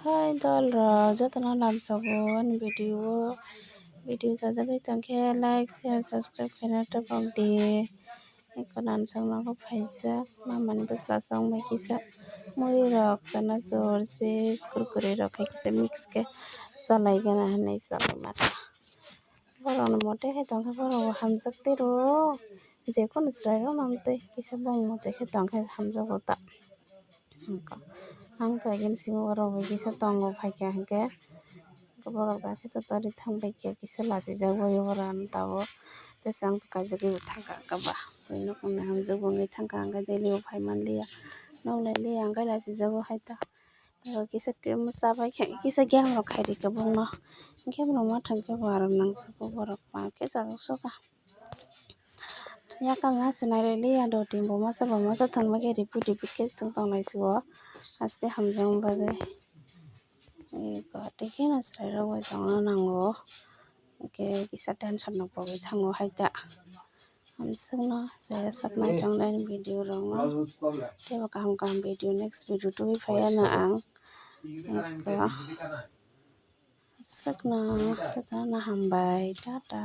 hai dol jatana lam sabon video jajagai tangke like share subscribe kena tapok di ikonan sang nago paisa mamani busla song mai kisa muri rok sana jor chips kurkure rok kai kisa mix ke salai gana hanai salai mata borok ni mote hai tangke borok hamjak tero jekonu cherai ro namtoi kisa bong mote ke tangke hamjago ta ang to again simo borok bai kisa tongo paike hingke borok dake to tori thangbai ke kisa lasijak bai borok tabo tesang to kaijagui bo thangka kaba nokoni hamjak bo wngoi thangka hingke daily o pai manliya noklai liya hingke lasijago hai ta kisa chapai kisa game rok khairika bongno game rok wngma thangke warok nangjago borok ke chajak soga yakal no asonai liya do team bo masa thangma ke repeat ke tong naisio haste hamjakma bagui tike no cherai rok bai tongna nango hingke kisa tension rok bo bai tango hai ta hamsokno jaya saknai tongnai video rok no tebo kaham video next video tubui faiano ang sakno tata no hambai tata.